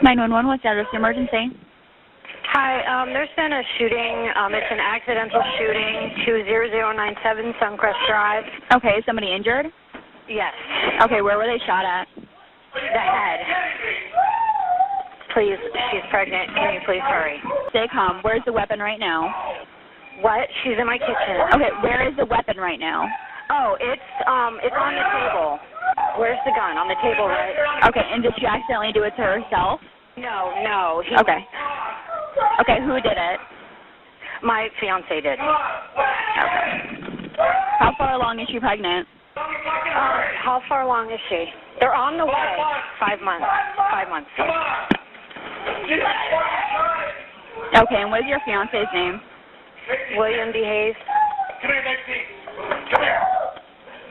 911, what's the address of the emergency? Hi, there's been a shooting. It's an accidental shooting, 20097 Suncrest Drive. Okay, is somebody injured? Yes. Okay, where were they shot at? The head. Please, she's pregnant. Can you please hurry? Stay calm. Where's the weapon right now? What? She's in my kitchen. Okay, where is the weapon right now? Oh, it's on the table. Where's the gun? On the table, right? Okay, and did she accidentally do it to herself? No. Okay. Okay, who did it? My fiance did. Okay. How far along is she pregnant? How far along is she? They're on the way. 5 months. 5 months. Okay, and what is your fiance's name? William D. Hayes.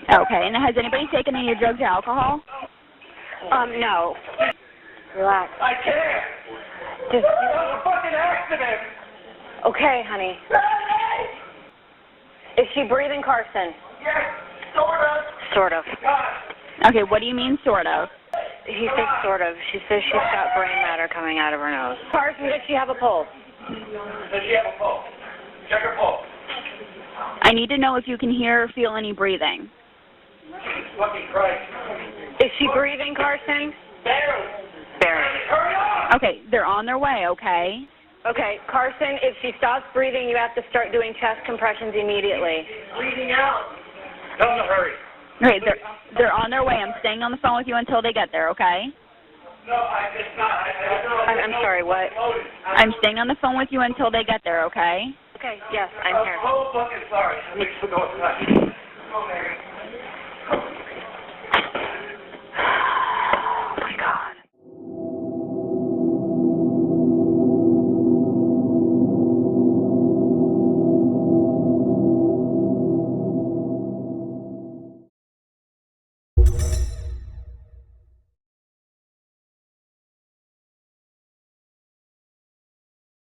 Okay, and has anybody taken any drugs or alcohol? No. Relax. I can't. Just. It was a fucking accident. Okay, honey. Is she breathing, Carson? Yes, sort of. Sort of. Okay, what do you mean, sort of? He thinks sort of. She says she's got brain matter coming out of her nose. Carson, does she have a pulse? Does she have a pulse? Check her pulse. I need to know if you can hear or feel any breathing. Fucking Christ. Is she breathing, Carson? Barely. Barely. Hurry up. Okay, they're on their way, okay? Okay, Carson, if she stops breathing, you have to start doing chest compressions immediately. Bleeding out. Tell them to hurry. Okay, they're on their way. I'm staying on the phone with you until they get there, okay? No, it's not. I'm sorry, what? I'm staying on the phone with you until they get there, okay? Okay, yes, I'm here. I'm so fucking sorry. Let me go inside. Go, Mary.